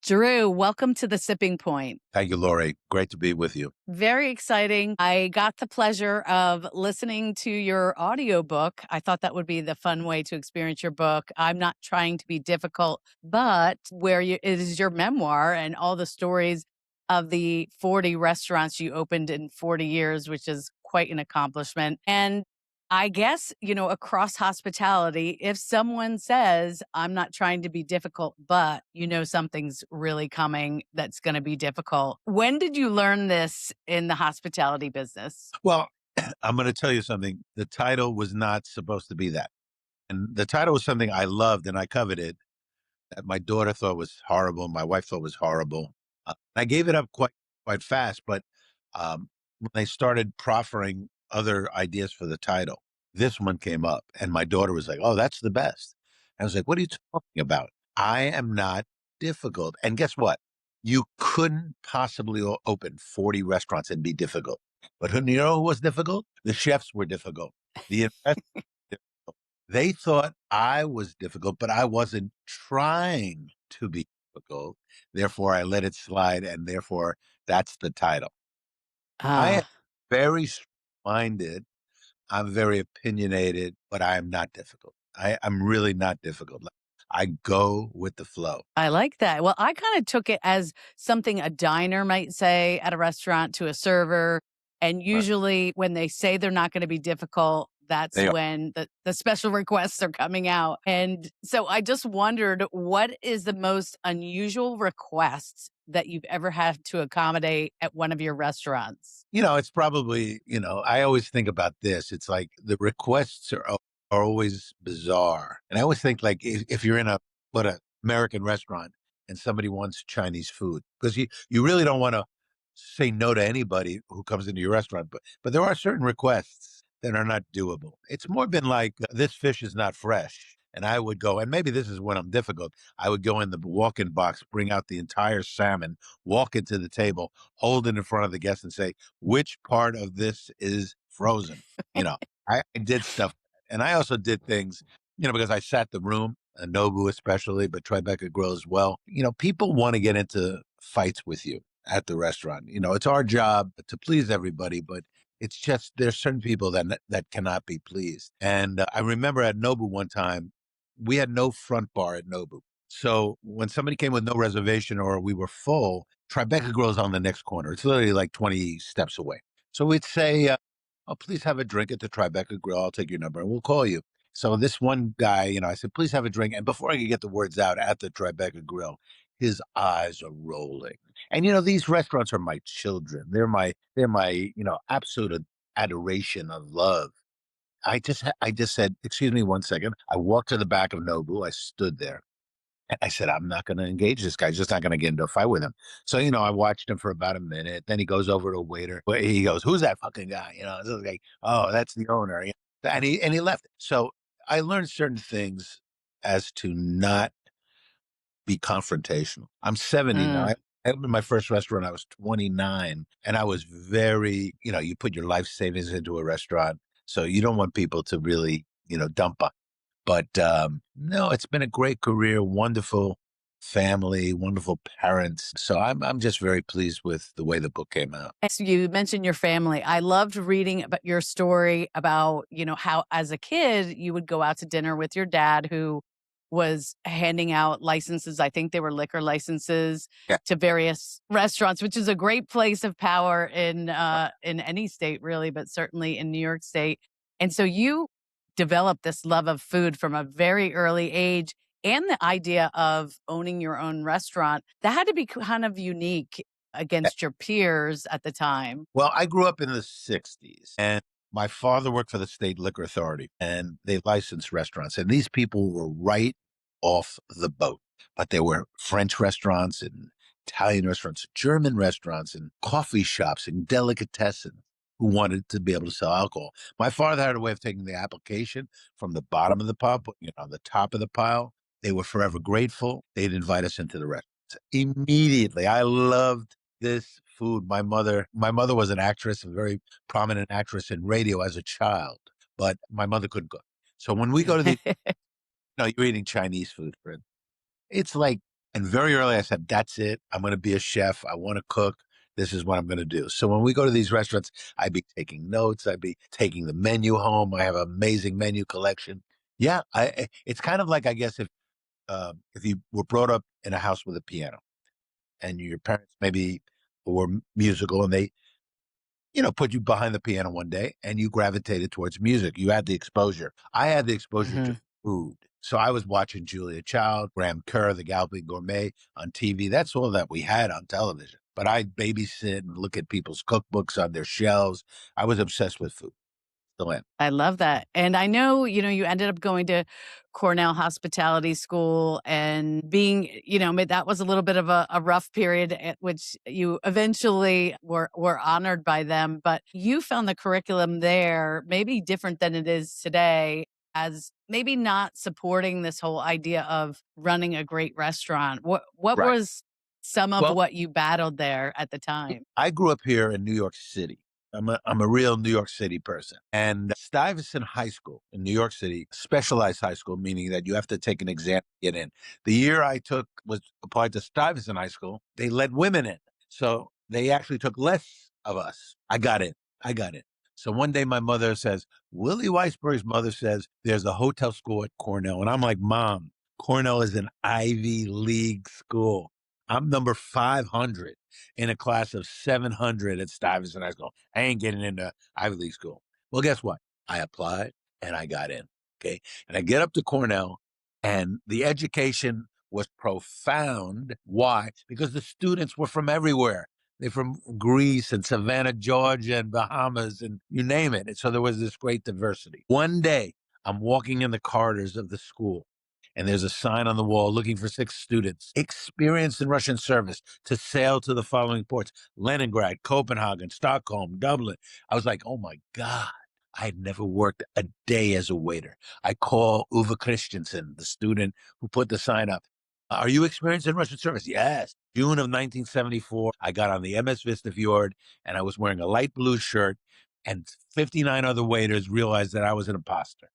Drew, welcome to the Sipping Point. Thank you, Lori. Great to be with you. Very exciting. I got the pleasure of listening to your audiobook. I thought that would be the fun way to experience your book. I'm not trying to be difficult, but it is your memoir and all the stories of the 40 restaurants you opened in 40 years, which is quite an accomplishment. And I guess, across hospitality, if someone says, I'm not trying to be difficult, but something's really coming that's going to be difficult. When did you learn this in the hospitality business? Well, I'm going to tell you something. The title was not supposed to be that. And the title was something I loved and I coveted that my daughter thought was horrible. My wife thought was horrible. I gave it up quite fast, but when they started proffering other ideas for the title, this one came up and my daughter was like, oh, that's the best. I was like, what are you talking about? I am not difficult. And guess what? You couldn't possibly open 40 restaurants and be difficult. But you know who was difficult? The chefs were difficult. The investors were difficult. They thought I was difficult, but I wasn't trying to be difficult. Therefore, I let it slide, and therefore, that's the title. I am Ah, very minded. I'm very opinionated, but I am not difficult. I'm really not difficult. I go with the flow. I like that. Well, I kind of took it as something a diner might say at a restaurant to a server. And Right. usually when they say they're not going to be difficult, that's They are. when the special requests are coming out. And so I just wondered, what is the most unusual request that you've ever had to accommodate at one of your restaurants? It's probably, I always think about this. It's like the requests are always bizarre. And I always think like if you're in a American restaurant and somebody wants Chinese food, because you really don't want to say no to anybody who comes into your restaurant. But there are certain requests that are not doable. It's more been like this fish is not fresh. And I would go, and maybe this is when I'm difficult. I would go in the walk-in box, bring out the entire salmon, walk into the table, hold it in front of the guest, and say, which part of this is frozen? You know, I did stuff. And I also did things, because I sat the room, Nobu especially, but Tribeca Grill as well. People want to get into fights with you at the restaurant. It's our job to please everybody, but it's just there's certain people that cannot be pleased. And I remember at Nobu one time, we had no front bar at Nobu. So when somebody came with no reservation or we were full, Tribeca Grill is on the next corner. It's literally like 20 steps away. So we'd say, oh, please have a drink at the Tribeca Grill. I'll take your number and we'll call you. So this one guy, I said, please have a drink. And before I could get the words out at the Tribeca Grill, his eyes are rolling. And these restaurants are my children. They're my absolute adoration of love. I just said, excuse me 1 second. I walked to the back of Nobu. I stood there. And I said, I'm not going to engage this guy. He's just not going to get into a fight with him. So, I watched him for about a minute. Then he goes over to a waiter. He goes, who's that fucking guy? So it's like, oh, that's the owner. And he left. So I learned certain things as to not be confrontational. I'm 70 now. Mm. I opened my first restaurant. I was 29 and I was very, you put your life savings into a restaurant. So you don't want people to really, dump on. But no, it's been a great career, wonderful family, wonderful parents. So I'm just very pleased with the way the book came out. As you mentioned your family, I loved reading about your story about, how as a kid you would go out to dinner with your dad who was handing out licenses. I think they were liquor licenses Yeah. to various restaurants, which is a great place of power in any state really, but certainly in New York State. And so you developed this love of food from a very early age and the idea of owning your own restaurant. That had to be kind of unique against your peers at the time. Well, I grew up in the 60s and my father worked for the state liquor authority and they licensed restaurants. And these people were right off the boat, but there were French restaurants and Italian restaurants, German restaurants and coffee shops and delicatessen who wanted to be able to sell alcohol. My father had a way of taking the application from the bottom of the pile, putting it on the top of the pile. They were forever grateful. They'd invite us into the restaurants. Immediately, I loved this food. My mother was an actress, a very prominent actress in radio as a child, but my mother couldn't cook. So when we go to you're eating Chinese food, friend. It's like And very early, I said, that's it. I'm going to be a chef. I want to cook. This is what I'm going to do. So when we go to these restaurants, I'd be taking notes. I'd be taking the menu home. I have an amazing menu collection. Yeah, it's kind of like, I guess, if you were brought up in a house with a piano and your parents maybe were musical and they, put you behind the piano one day and you gravitated towards music. You had the exposure. I had the exposure to Mhm. food. So I was watching Julia Child, Graham Kerr, The Galloping Gourmet on TV. That's all that we had on television. But I'd babysit and look at people's cookbooks on their shelves. I was obsessed with food. Still am. I love that. And I know, you ended up going to Cornell Hospitality School and being, that was a little bit of a rough period at which you eventually were honored by them. But you found the curriculum there maybe different than it is today, as maybe not supporting this whole idea of running a great restaurant. What Right. was some of Well, what you battled there at the time? I grew up here in New York City. I'm a real New York City person. And Stuyvesant High School in New York City, specialized high school, meaning that you have to take an exam to get in. The year I took was applied to Stuyvesant High School. They let women in. So they actually took less of us. I got in. I got in. So one day my mother says, Willie Weisberg's mother says, there's a hotel school at Cornell. And I'm like, Mom, Cornell is an Ivy League school. I'm number 500 in a class of 700 at Stuyvesant High School. I ain't getting into Ivy League school. Well, guess what? I applied and I got in. Okay. And I get up to Cornell and the education was profound. Why? Because the students were from everywhere. They're from Greece and Savannah, Georgia and Bahamas and you name it. And so there was this great diversity. One day I'm walking in the corridors of the school and there's a sign on the wall looking for 6 students experienced in Russian service to sail to the following ports: Leningrad, Copenhagen, Stockholm, Dublin. I was like, oh my God. I had never worked a day as a waiter. I call Uwe Christensen, the student who put the sign up. Are you experienced in Russian service? Yes. June of 1974, I got on the MS Vista Fjord and I was wearing a light blue shirt, and 59 other waiters realized that I was an imposter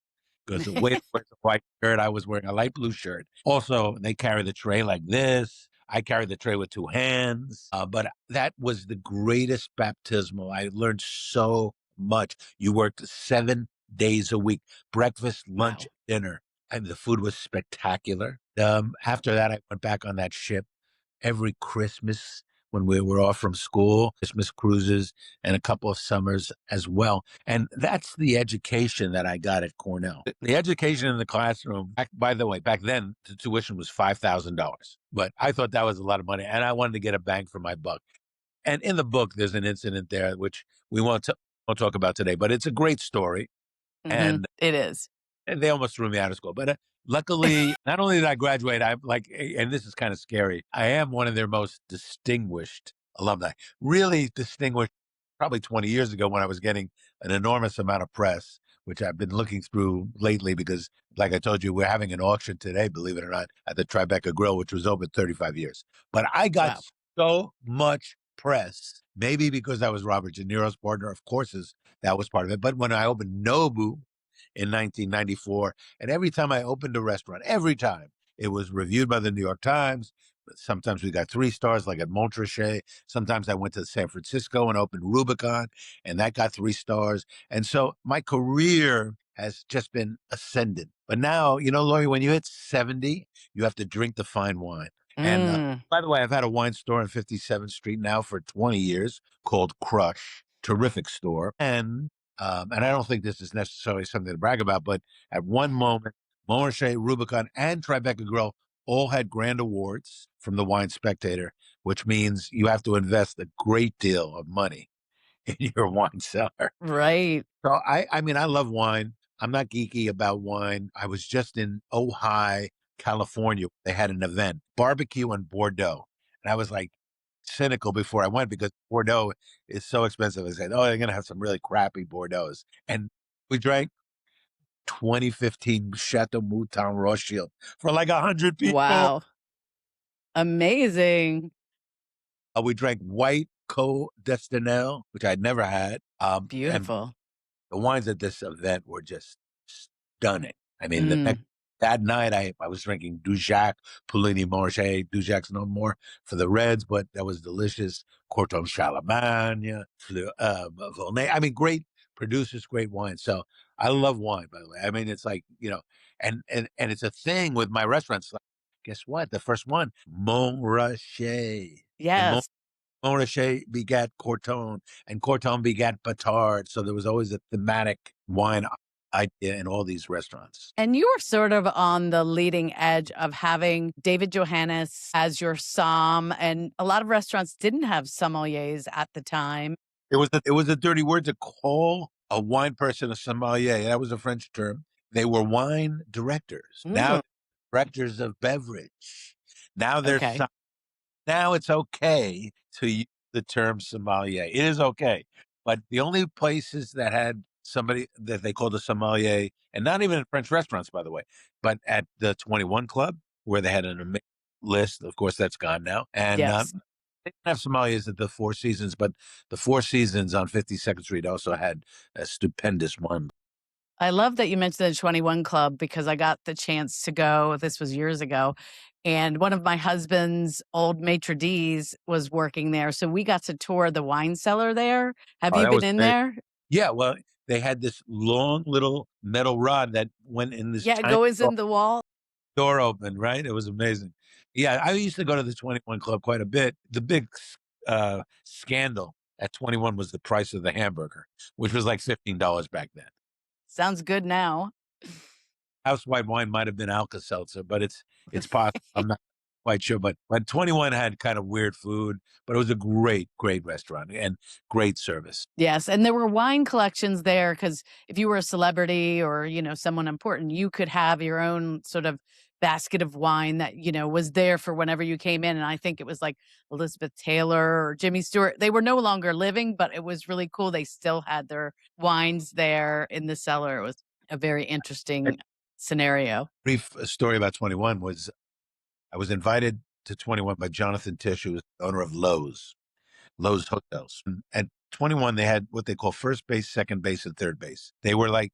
because the waiter wears a white shirt. I was wearing a light blue shirt. Also, they carry the tray like this. I carried the tray with 2 hands. But that was the greatest baptismal. I learned so much. You worked 7 days a week, breakfast, lunch, Wow. dinner, and the food was spectacular. After that, I went back on that ship every Christmas when we were off from school, Christmas cruises, and a couple of summers as well. And that's the education that I got at Cornell. The education in the classroom, by the way, back then, the tuition was $5,000. But I thought that was a lot of money, and I wanted to get a bang for my buck. And in the book, there's an incident there, which we won't talk about today, but it's a great story. Mhm. And It is. and they almost threw me out of school. But luckily, not only did I graduate, I'm like, and this is kind of scary, I am one of their most distinguished alumni. Really distinguished, probably 20 years ago when I was getting an enormous amount of press, which I've been looking through lately because, like I told you, we're having an auction today, believe it or not, at the Tribeca Grill, which was open 35 years. But I got Wow. so much press, maybe because I was Robert De Niro's partner, of course, that was part of it. But when I opened Nobu, in 1994. And every time I opened a restaurant, every time it was reviewed by the New York Times. Sometimes we got 3 stars, like at Montrachet. Sometimes I went to San Francisco and opened Rubicon, and that got 3 stars. And so my career has just been ascendant. But now, Lori, when you hit 70, you have to drink the fine wine. And Mm. by the way, I've had a wine store on 57th Street now for 20 years called Crush. Terrific store. And I don't think this is necessarily something to brag about, but at one moment, Montrachet, Rubicon, and Tribeca Grill all had grand awards from the Wine Spectator, which means you have to invest a great deal of money in your wine cellar. Right. So I mean, I love wine. I'm not geeky about wine. I was just in Ojai, California. They had an event, barbecue and Bordeaux. And I was like cynical before I went because Bordeaux is so expensive. I said, oh, they're going to have some really crappy Bordeaux's. And we drank 2015 Chateau Mouton Rothschild for like 100 people. Wow. Amazing. We drank white Côte d'Estanel, which I'd never had. And Beautiful. the wines at this event were just stunning. I mean, the next Mm. That night, I was drinking Dujac, Polini Marche. Dujac's no more for the Reds, but that was delicious. Corton Charlemagne, Volnay. I mean, great producers, great wine. So I love wine, by the way. I mean, it's like, and it's a thing with my restaurants. Like, guess what? The first one, Montrachet. And Yes. Montrachet begat Corton, and Corton begat Batard. So there was always a thematic wine idea in all these restaurants. And you were sort of on the leading edge of having David Johannes as your som, and a lot of restaurants didn't have sommeliers at the time. It was a dirty word to call a wine person a sommelier. That was a French term. They were wine directors. Mm, Now, directors of beverage. Now they're okay. now it's okay to use the term sommelier. It is okay. But the only places that had somebody that they called a sommelier, and not even in French restaurants, by the way, but at the 21 Club, where they had an amazing list. Of course, that's gone now. And Yes. they didn't have sommeliers at the Four Seasons, but the Four Seasons on 52nd Street also had a stupendous one. I love that you mentioned the 21 Club because I got the chance to go. This was years ago. And one of my husband's old maitre d's was working there. So we got to tour the wine cellar there. Have Oh, you that been was in great. there? Yeah, well, they had this long little metal rod that went in this Yeah, it tiny goes in the wall. door open, right? It was amazing. Yeah, I used to go to the 21 Club quite a bit. The big scandal at 21 was the price of the hamburger, which was like $15 back then. Sounds good now. House white wine might have been Alka-Seltzer, but it's possible. I'm not quite sure. But 21 had kind of weird food, but it was a great, great restaurant and great service. Yes, and there were wine collections there because if you were a celebrity or, someone important, you could have your own sort of basket of wine that, was there for whenever you came in, and I think it was like Elizabeth Taylor or Jimmy Stewart. They were no longer living, but it was really cool. They still had their wines there in the cellar. It was a very A interesting scenario. brief story about 21 was I was invited to 21 by Jonathan Tish, who was the owner of Lowe's Hotels. And at 21, they had what they call first base, second base, and third base. They were like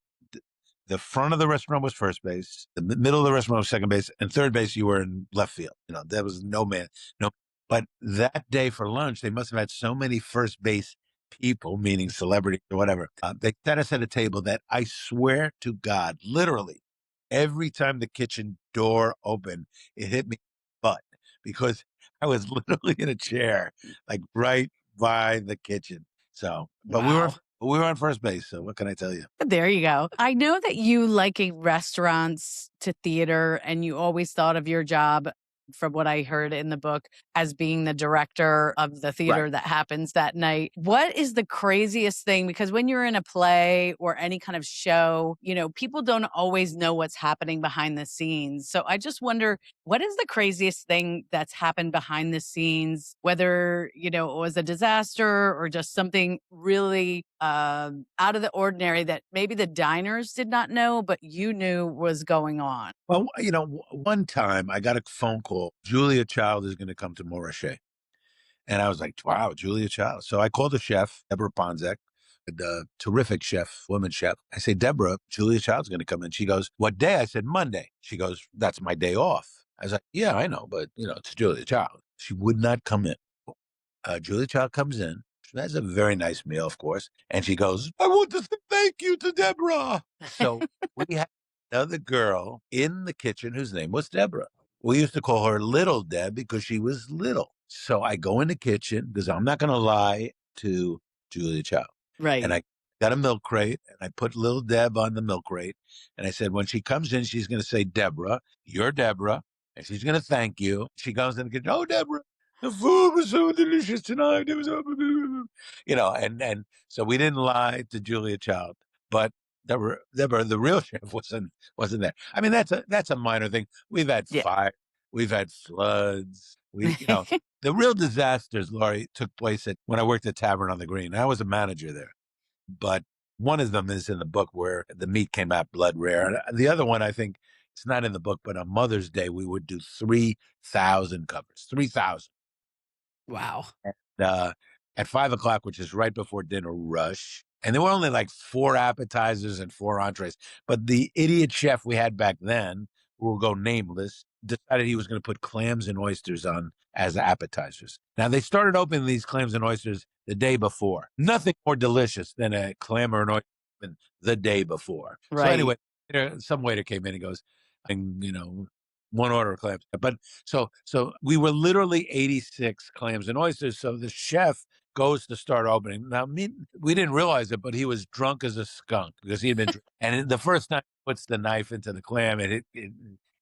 the front of the restaurant was first base, the middle of the restaurant was second base, and third base you were in left field. There was no man, no. But that day for lunch, they must have had so many first base people, meaning celebrities or whatever. They sat us at a table that I swear to God, literally, every time the kitchen door opened, it hit me in the butt because I was literally in a chair, like right by the kitchen. So, but Wow. we were on first base. So what can I tell you? There you go. I know that you liken restaurants to theater, and you always thought of your job, from what I heard in the book, as being the director of the Right. theater that happens that night. What is the craziest thing? Because when you're in a play or any kind of show, people don't always know what's happening behind the scenes. So I just wonder, what is the craziest thing that's happened behind the scenes, whether, it was a disaster or just something really out of the ordinary that maybe the diners did not know, but you knew was going on? Well, one time I got a phone call. Julia Child is going to come to Morochet. And I was like, wow, Julia Child. So I called the chef, Deborah Ponzek, the terrific chef, woman chef. I say, Deborah, Julia Child's going to come in. She goes, what day? I said, Monday. She goes, that's my day off. I was like, yeah, I know, but, it's Julia Child. She would not come in. Julia Child comes in. She has a very nice meal, of course. And she goes, I want to say thank you to Deborah. So we had another girl in the kitchen whose name was Deborah. We used to call her Little Deb because she was little. So I go in the kitchen because I'm not going to lie to Julia Child. And Right. I got a milk crate and I put Little Deb on the milk crate. And I said, when she comes in, she's going to say, Deborah, you're Deborah. And she's going to thank you. She goes in the kitchen, oh, Deborah, the food was so delicious tonight. It was, and so we didn't lie to Julia Child, but Deborah, the real chef wasn't there. I mean, that's a minor thing. We've had Yeah. fire, we've had floods. The real disasters, Laurie, took place when I worked at Tavern on the Green. I was a manager there, but one of them is in the book where the meat came out blood rare. The other one, I think, it's not in the book, but on Mother's Day we would do 3,000 covers, 3,000. Wow. uh, at 5 o'clock, which is right before dinner rush. And there were only like four appetizers and four entrees. But the idiot chef we had back then will go nameless, decided he was going to put clams and oysters on as appetizers. Now, they started opening these clams and oysters the day before. Nothing more delicious than a clam or an oyster the day before. So Right. anyway, some waiter came in and goes, and, one order of clams. But so we were literally 86 clams and oysters. So the chef goes to start opening. Now, we didn't realize it, but he was drunk as a skunk because he had been. And the first time he puts the knife into the clam,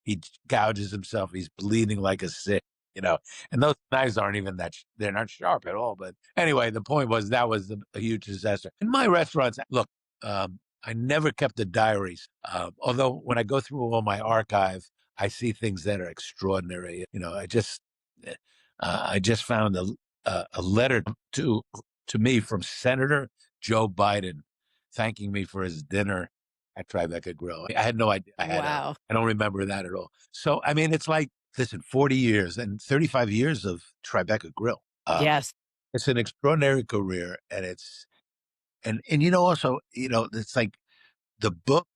he gouges himself. He's bleeding like a sick, you know. And those knives aren't even they're not sharp at all. But anyway, the point was that was a huge disaster. In my restaurants, look, I never kept a diary. Although when I go through all my archive, I see things that are extraordinary. I just found a letter to me from Senator Joe Biden thanking me for his dinner at Tribeca Grill. I had no idea. Wow. I don't remember that at all. So, I mean, it's like, listen, 40 years and 35 years of Tribeca Grill. Yes. It's an extraordinary career, and also, it's like the book.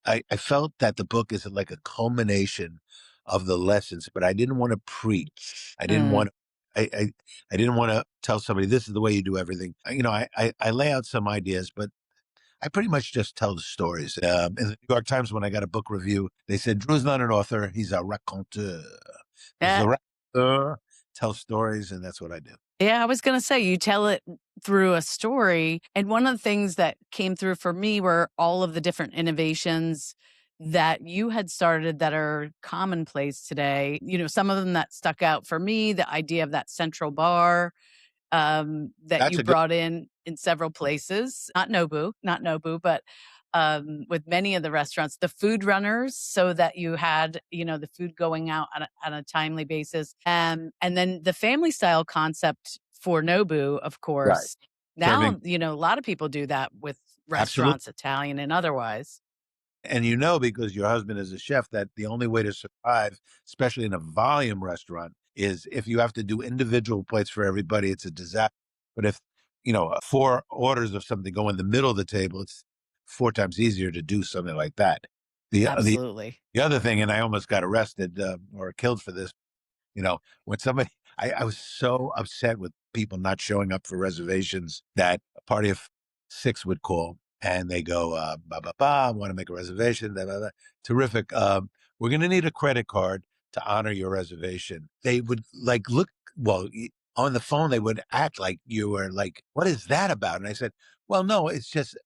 I felt that the book is like a culmination of the lessons, but I didn't want to preach. I didn't Mm. want. I didn't want to tell somebody this is the way you do everything. I lay out some ideas, but I pretty much just tell the stories. In the New York Times, when I got a book review, they said Drew's not an author; he's a raconteur. He's Uh, a raconteur, tell stories, and that's what I do. yeah, I was going to say you tell it through a story. And one of the things that came through for me were all of the different innovations that you had started that are commonplace today. Some of them that stuck out for me, the idea of that central bar that That's you a good. brought in several places, not Nobu, but with many of the restaurants, the food runners, so that you had, the food going out on a timely basis. And then the family style concept for Nobu, of Right. course. Serving. Now, a lot of people do that with Absolutely. restaurants, Italian and otherwise. And because your husband is a chef, that the only way to survive, especially in a volume restaurant, is if you have to do individual plates for everybody, it's a disaster. But if, four orders of something go in the middle of the table, it's four times easier to do something like that. The, the, Absolutely. the other thing, and I almost got arrested or killed for this, when somebody, I was so upset with people not showing up for reservations that a party of six would call and they go, I want to make a reservation. Blah, blah, blah. Terrific. We're going to need a credit card to honor your reservation. They would on the phone, they would act like you were like, what is that about? And I said, well, no, it's just,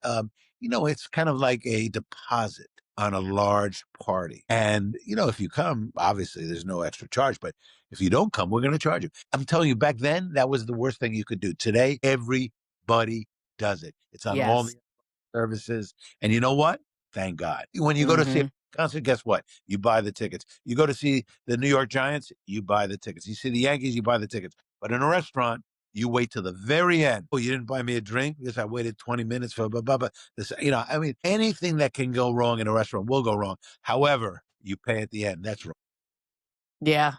it's kind of like a deposit on a large party. And, if you come, obviously there's no extra charge, but if you don't come, we're going to charge you. I'm telling you, back then, that was the worst thing you could do. Today, everybody does it. It's on all Yes. the services. And you know what? Thank God. When you go to see Hmm. a concert, guess what? You buy the tickets. You go to see the New York Giants, you buy the tickets. You see the Yankees, you buy the tickets. But in a restaurant, you wait till the very end. Oh, you didn't buy me a drink because I waited 20 minutes for blah, blah, blah. This, I mean, anything that can go wrong in a restaurant will go wrong. However, you pay at the end. That's wrong. Yeah.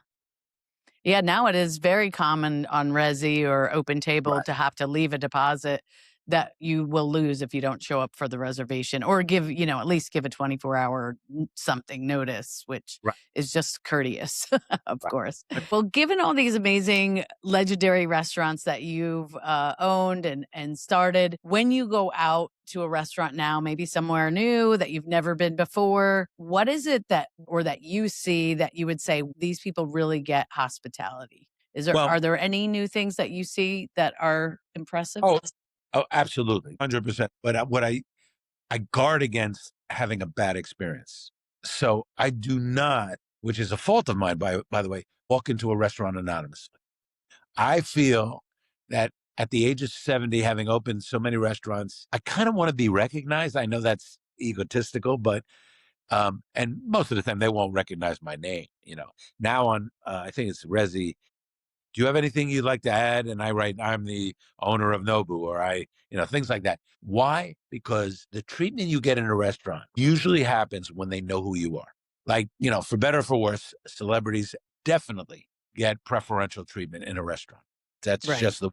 Yeah, now it is very common on Resi or Open Table Right. to have to leave a deposit that you will lose if you don't show up for the reservation, or give, at least give a 24-hour something notice, which Right. is just courteous, of Right. course. Well, given all these amazing legendary restaurants that you've owned and started, when you go out to a restaurant now, maybe somewhere new that you've never been before, what is it that you see that you would say these people really get hospitality? Well, Are there any new things that you see that are impressive? oh, oh, absolutely. 100%. But I guard against having a bad experience. So I do not, which is a fault of mine, by the way, walk into a restaurant anonymously. I feel that at the age of 70, having opened so many restaurants, I kind of want to be recognized. I know that's egotistical, but and most of the time they won't recognize my name. Now on I think it's Resi. Do you have anything you'd like to add? And I write, I'm the owner of Nobu, or things like that. Why? Because the treatment you get in a restaurant usually happens when they know who you are. Like, for better or for worse, celebrities definitely get preferential treatment in a restaurant. That's Right. just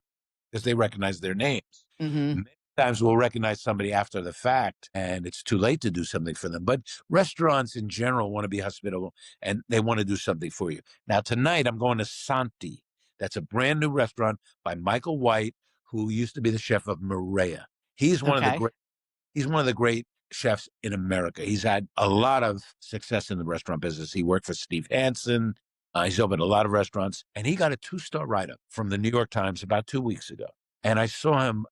because they recognize their names. Hmm. Times we'll recognize somebody after the fact and it's too late to do something for them. But restaurants in general want to be hospitable and they want to do something for you. Now, tonight I'm going to Santi. That's a brand new restaurant by Michael White, who used to be the chef of Maria. He's one of the Okay. great He's one of the great chefs in America. He's had a lot of success in the restaurant business. He worked for Steve Hansen. He's opened a lot of restaurants, and he got a 2-star write-up from the New York Times about 2 weeks ago. And I saw him.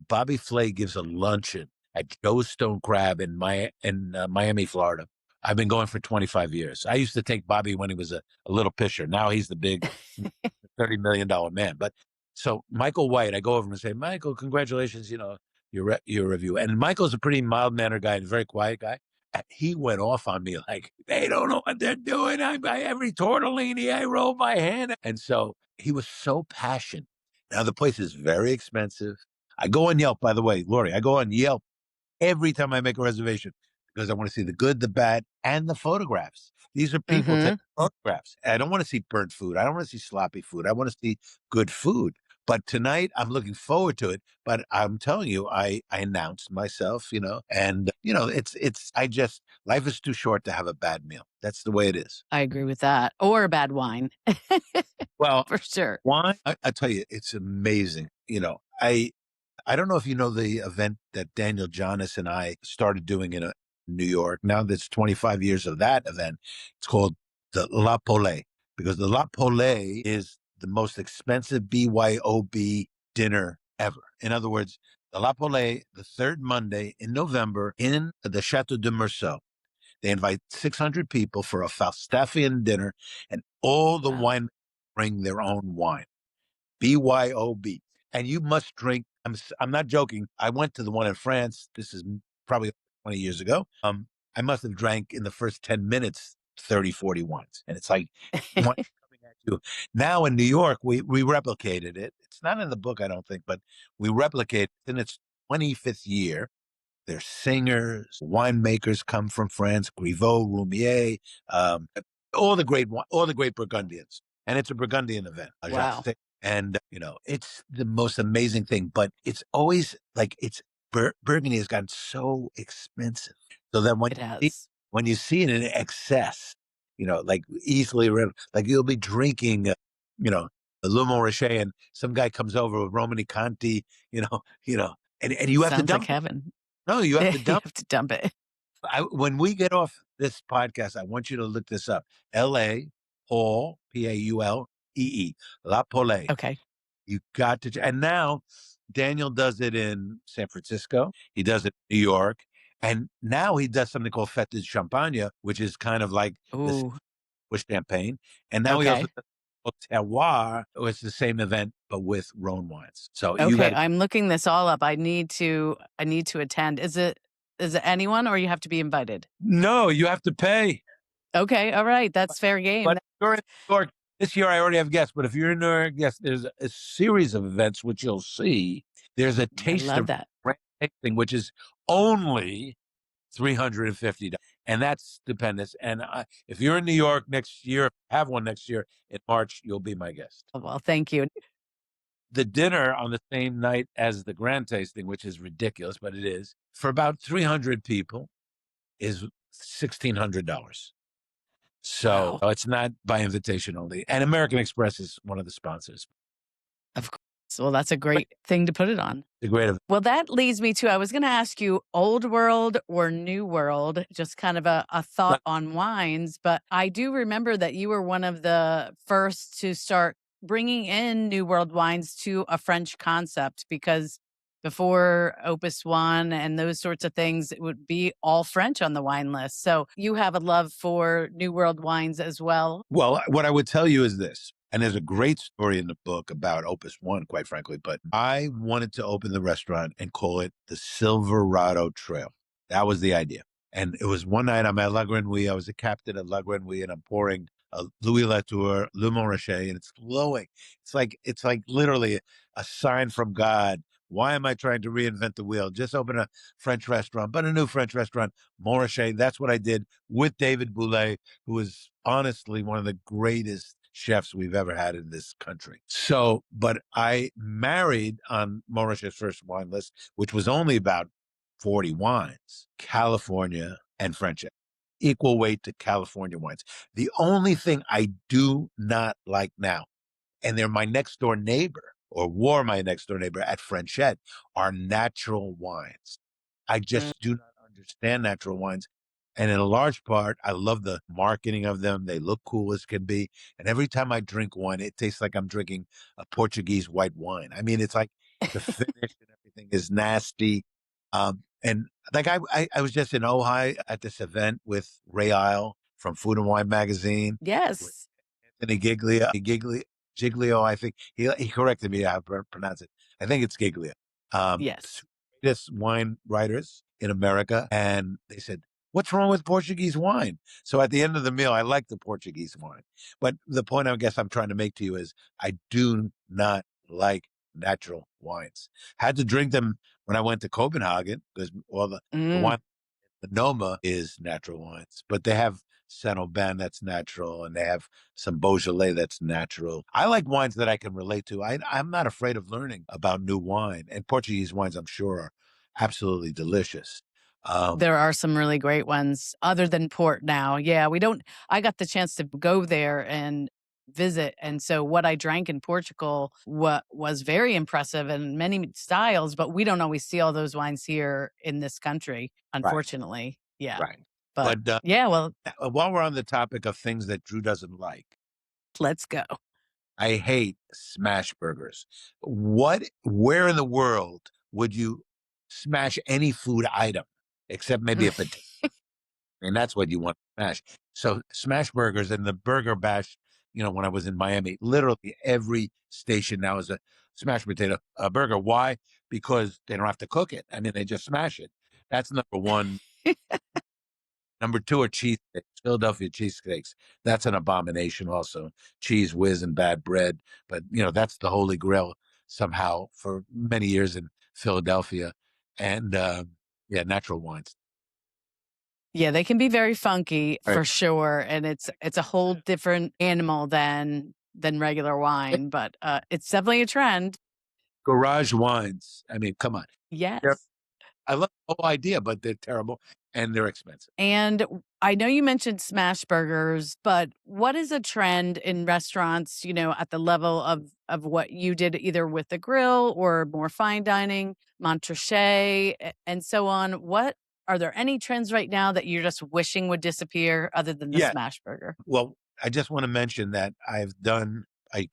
Bobby Flay gives a luncheon at Joe's Stone Crab in Miami, Florida. I've been going for 25 years. I used to take Bobby when he was a little pisher. Now he's the big $30 million man. But so Michael White, I go over and say, Michael, congratulations, your review. And Michael's a pretty mild mannered guy and a very quiet guy. And he went off on me like, they don't know what they're doing. I buy every tortellini, I roll my hand. And so he was so passionate. Now the place is very expensive. I go on Yelp, by the way, Lori, I go on Yelp every time I make a reservation because I want to see the good, the bad, and the photographs. These are people Hmm. taking photographs. I don't want to see burnt food. I don't want to see sloppy food. I want to see good food. But tonight I'm looking forward to it. But I'm telling you, I announced myself, and I just life is too short to have a bad meal. That's the way it is. I agree with that. Or bad wine, Well, for sure. why? I tell you, it's amazing. I don't know if you know the event that Daniel Jonas and I started doing in New York. Now that's 25 years of that event. It's called the La Pole because the La Pole is the most expensive BYOB dinner ever. In other words, the La Pole, the third Monday in November in the Chateau de Meursault. They invite 600 people for a Falstaffian dinner, and all the Wow. wine bring their own wine. BYOB. And you must drink. I'm not joking. I went to the one in France. This is probably 20 years ago. I must have drank in the first 10 minutes 30, 40 wines. And it's like wine coming at you. Now in New York, we replicated it. It's not in the book, I don't think, but we replicate it in its 25th year. There's singers, winemakers come from France, Griveau, Roumier, um, all the great Burgundians. And it's a Burgundian event. Jacques Wow. and, it's the most amazing thing, but it's always like Burgundy has gotten so expensive. So that It has. when you see it in excess, like easily, like you'll be drinking, you know, a Le Montrachet and some guy comes over with Romani Conti, and you have to Sounds like dump it. heaven. No, you have to You dump. have to dump it. When we get off this podcast, I want you to look this up. L.A. Paul, Paulee, La Pole. Okay. You got to, and now Daniel does it in San Francisco. He does it in New York. And now he does something called Fête de Champagne, which is kind of like this Ooh. with champagne. And now he also Okay. does Terroir, it's the same event, but with Rhone wines. So you got Okay. to, I'm looking this all up. I need to attend. Is it anyone or you have to be invited? no, you have to pay. Okay. All right. That's fair game. But if you're in New York, this year I already have guests, but if you're in New York, yes, there's a series of events which you'll see. There's a I taste love of that. brand tasting, which is only $350. And that's dependence. And if you're in New York next year, have one next year in March, you'll be my guest. Oh, well, thank you. The dinner on the same night as the grand tasting, which is ridiculous, but it is, for about 300 people is $1,600. So Wow. it's not by invitation only. And American Express is one of the sponsors. Of course. Well, that's a But great thing to put it on. it's a great event. Well, that leads me to I was going to ask you old world or new world, just kind of a thought on wines. But I do remember that you were one of the first to start bringing in new world wines to a French concept because before Opus One and those sorts of things, it would be all French on the wine list. So you have a love for new world wines as well. Well, what I would tell you is this, and there's a great story in the book about Opus One, quite frankly, but I wanted to open the restaurant and call it the Silverado Trail. That was the idea. And it was one night I'm at La Grenouille. I was the captain of La Grenouille, and I'm pouring a Louis Latour, Le Montrachet, and it's glowing. It's like literally a sign from God. Why am I trying to reinvent the wheel? Just open a French restaurant, but a new French restaurant, Montrachet. That's what I did with David Boulay, who is honestly one of the greatest chefs we've ever had in this country. So, but I married on Mauritius' first wine list, which was only about 40 wines, California and French, equal weight to California wines. The only thing I do not like now, and they're my next door neighbor or were my next door neighbor at Frenchette, are natural wines. I Mm. just do not understand natural wines. And in a large part, I love the marketing of them. They look cool as can be. And every time I drink one, it tastes like I'm drinking a Portuguese white wine. I mean, it's like the finish and everything is nasty. And like I was just in Ojai at this event with Ray Isle from Food and Wine Magazine, with Yes. Anthony Giglio, I think he corrected me how to pronounce it. I think it's Giglio. Yes. Greatest wine writers in America, and they said, "What's wrong with Portuguese wine?" So at the end of the meal, I like the Portuguese wine, but the point I guess I'm trying to make to you is I do not like natural wines. Had to drink them when I went to Copenhagen because all the Mm. wine the Noma is natural wines, but they have Saint Aubin that's natural, and they have some Beaujolais that's natural. I like wines that I can relate to. I'm not afraid of learning about new wine, and Portuguese wines, I'm sure, are absolutely delicious. Um, There are some really great ones other than port now. Yeah, we don't I got the chance to go there and visit, and so what I drank in Portugal was very impressive in many styles, but we don't always see all those wines here in this country, right, unfortunately. Yeah. right. But But yeah, well, while we're on the topic of things that Drew doesn't like, let's go. I hate smash burgers. Where in the world would you smash any food item except maybe a potato? And that's what you want to smash. So smash burgers and the burger bash, when I was in Miami, literally every station now is a smash potato burger. Why? Because they don't have to cook it. I mean, they just smash it. That's number one. Number two are cheesesteaks, Philadelphia cheesesteaks. That's an abomination also. Cheese whiz and bad bread. But, that's the holy grail somehow for many years in Philadelphia. And yeah, natural wines. Yeah, they can be very funky All right. for sure, and it's a whole different animal than regular wine, but, it's definitely a trend. Garage wines. I mean, come on. They're, Yes. I love the whole idea, but they're terrible and they're expensive. And I know you mentioned smash burgers, but what is a trend in restaurants, at the level of what you did either with the grill or more fine dining, Montrachet, and so on? What are there any trends right now that you're just wishing would disappear other than the Yeah. smash burger? Well, I just want to mention that I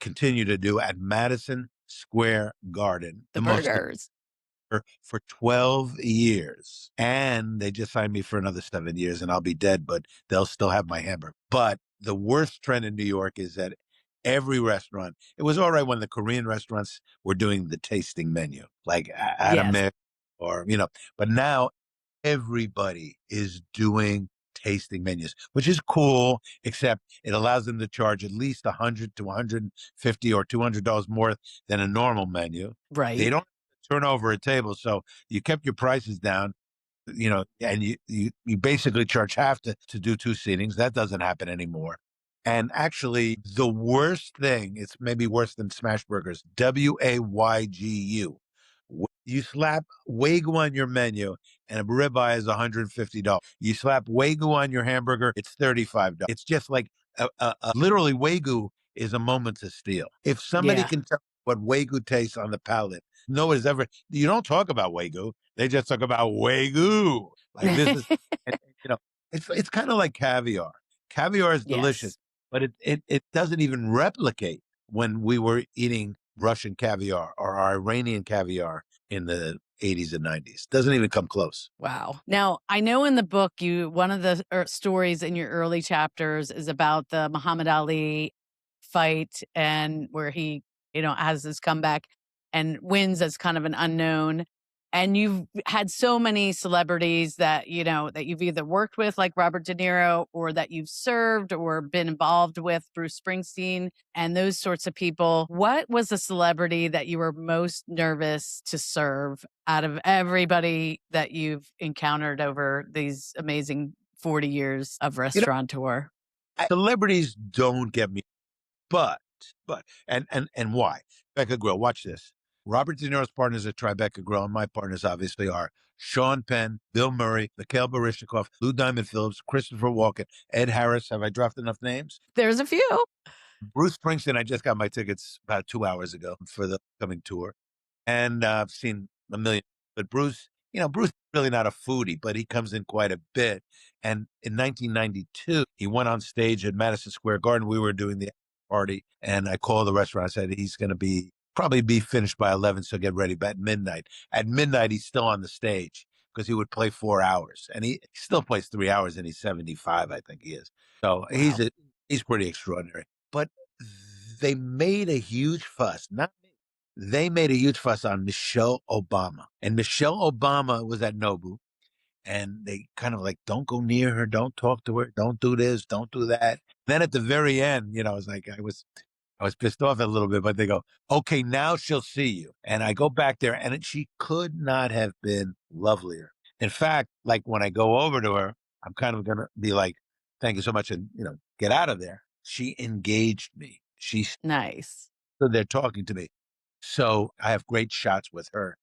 continue to do at Madison Square Garden, The the most burgers. for 12 years. And they just signed me for another 7 years and I'll be dead, but they'll still have my hamburger. But the worst trend in New York is that every restaurant, it was all right when the Korean restaurants were doing the tasting menu, like Yes. Adamik but now everybody is doing tasting menus, which is cool, except it allows them to charge at least 100 to 150 or $200 more than a normal menu. They Right. don't turn over a table. So you kept your prices down, and you basically charge half to do two seatings. That doesn't happen anymore. And actually, the worst thing, it's maybe worse than smash burgers, Waygu. You slap Wagyu on your menu and a ribeye is $150. You slap Wagyu on your hamburger, it's $35. It's just like literally Wagyu is a moment to steal. If somebody Yeah. can tell what Wagyu tastes on the palate, nobody's ever, you don't talk about Wagyu. They just talk about Wagyu. Like this is, and, you know, it's kind of like caviar. Caviar is delicious, Yes. but it doesn't even replicate when we were eating Russian caviar or Iranian caviar in the 80s and 90s. Doesn't even come close. Wow. Now, I know in the book one of the stories in your early chapters is about the Muhammad Ali fight and where he, has this comeback and wins as kind of an unknown. And you've had so many celebrities that, that you've either worked with, like Robert De Niro, or that you've served or been involved with, Bruce Springsteen, and those sorts of people. What was the celebrity that you were most nervous to serve out of everybody that you've encountered over these amazing 40 years of You know, restaurateur? celebrities don't get me. But and why? Tribeca Grill, watch this. Robert De Niro's partners at Tribeca Grill, and my partners obviously are Sean Penn, Bill Murray, Mikhail Baryshnikov, Lou Diamond Phillips, Christopher Walken, Ed Harris. Have I dropped enough names? There's a few. Bruce Springsteen. I just got my tickets about 2 hours ago for the coming tour, and I've seen a million. But Bruce, Bruce is really not a foodie, but he comes in quite a bit. And in 1992, he went on stage at Madison Square Garden. We were doing the party, and I called the restaurant. I said he's going to probably be finished by 11, so get ready. But at midnight, he's still on the stage because he would play 4 hours, and he still plays 3 hours, and he's 75, I think he is. So Wow. he's pretty extraordinary. But they made a huge fuss, not me. They made a huge fuss on Michelle Obama. And Michelle Obama was at Nobu, and they kind of like, don't go near her, don't talk to her, don't do this, don't do that. Then at the very end, I was like, I was pissed off a little bit, but they go, okay, now she'll see you. And I go back there, and she could not have been lovelier. In fact, like when I go over to her, I'm kind of going to be like, thank you so much, and, get out of there. She engaged me. She Nice. stood there talking to me. So I have great shots with her.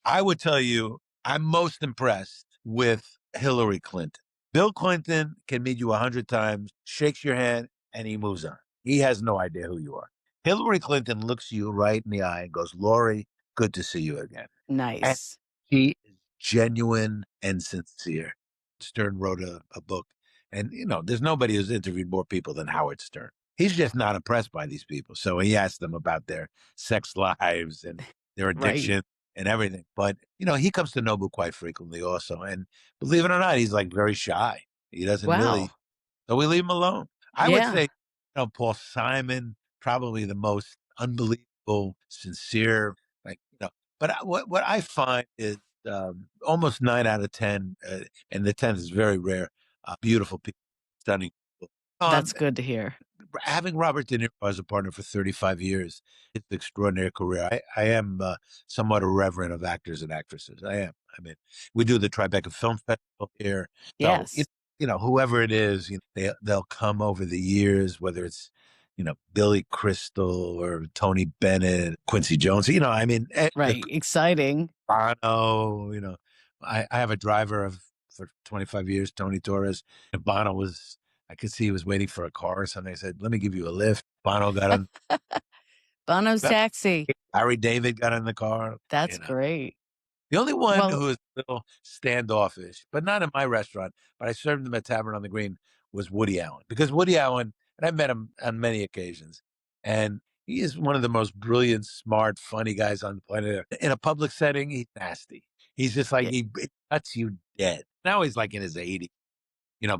I would tell you, I'm most impressed with Hillary Clinton. Bill Clinton can meet you 100 times, shakes your hand, and he moves on. He has no idea who you are. Hillary Clinton looks you right in the eye and goes, Lori, good to see you again. And Nice. she is genuine and sincere. Stern wrote a book, and there's nobody who's interviewed more people than Howard Stern. He's just not impressed by these people. So he asked them about their sex lives and their Right. addiction and everything. But, he comes to Nobu quite frequently also. And believe it or not, he's like very shy. He doesn't Wow. really, so we leave him alone. I would Yeah. say, Paul Simon, probably the most unbelievable, sincere, like, but what I find is almost 9 out of 10, and the 10 is very rare, beautiful people, stunning people. That's Um, good to hear. Having Robert De Niro as a partner for 35 years, it's an extraordinary career. I am somewhat a reverend of actors and actresses. I am. I mean, we do the Tribeca Film Festival here. So, Yes. whoever it is, they'll come over the years, whether it's, Billy Crystal or Tony Bennett, Quincy Jones, I mean, Right. Exciting. Bono, I have a driver for 25 years, Tony Torres. And Bono I could see he was waiting for a car or something. I said, let me give you a lift. Bono got on, Bono's taxi. Larry David got in the car, That's great. The only one Well, who was a little standoffish, but not in my restaurant, but I served him at Tavern on the Green, was Woody Allen. Because Woody Allen, and I've met him on many occasions, and he is one of the most brilliant, smart, funny guys on the planet. In a public setting, he's nasty. He's just like, yeah. he cuts you dead. Now he's like in his 80s,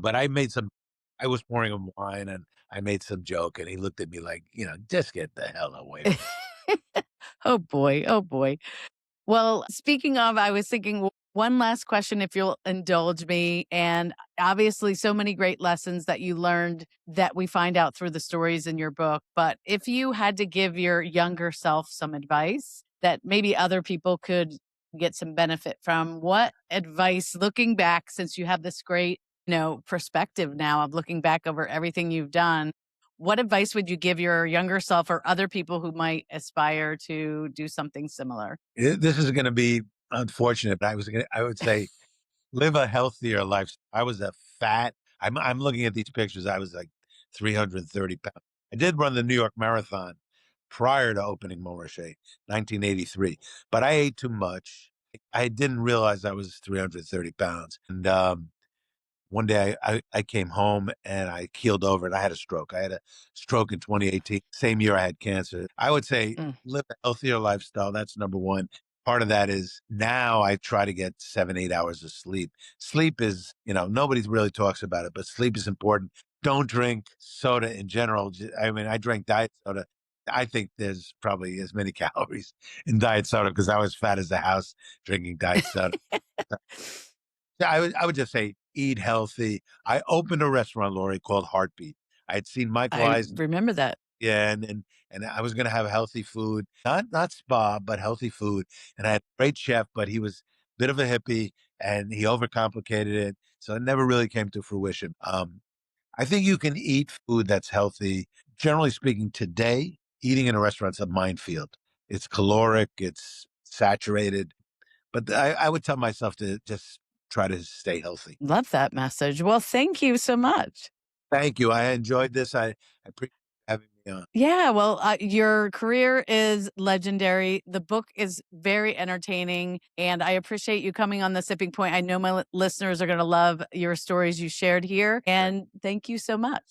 but I was pouring him wine, and I made some joke, and he looked at me like, just get the hell away from Oh boy. Oh boy. Well, speaking of, I was thinking one last question, if you'll indulge me. And obviously, so many great lessons that you learned that we find out through the stories in your book. But if you had to give your younger self some advice that maybe other people could get some benefit from, what advice, looking back, since you have this great, perspective now of looking back over everything you've done, what advice would you give your younger self or other people who might aspire to do something similar? This is going to be unfortunate, but I would say live a healthier life. I was a fat. I'm looking at these pictures. I was like 330 pounds. I did run the New York Marathon prior to opening Montrachet, 1983, but I ate too much. I didn't realize I was 330 pounds, and one day I came home and I keeled over and I had a stroke. I had a stroke in 2018. Same year I had cancer. I would say Mm. live a healthier lifestyle. That's number one. Part of that is now I try to get 7, 8 hours of sleep. Sleep is, nobody really talks about it, but sleep is important. Don't drink soda in general. I mean, I drank diet soda. I think there's probably as many calories in diet soda because I was fat as a house drinking diet soda. Yeah, I would just say eat healthy. I opened a restaurant, Lori, called Heartbeat. I had seen Michael I Eisner, remember that. yeah, and I was going to have healthy food, not spa, but healthy food. And I had a great chef, but he was a bit of a hippie and he overcomplicated it, so it never really came to fruition. I think you can eat food that's healthy. Generally speaking, today, eating in a restaurant's a minefield. It's caloric, it's saturated, but I would tell myself to just try to stay healthy. Love that message. Well, thank you so much. Thank you. I enjoyed this. I appreciate having me on. Yeah, well, your career is legendary. The book is very entertaining, and I appreciate you coming on the Sipping Point. I know my listeners are going to love your stories you shared here, Great. and thank you so much.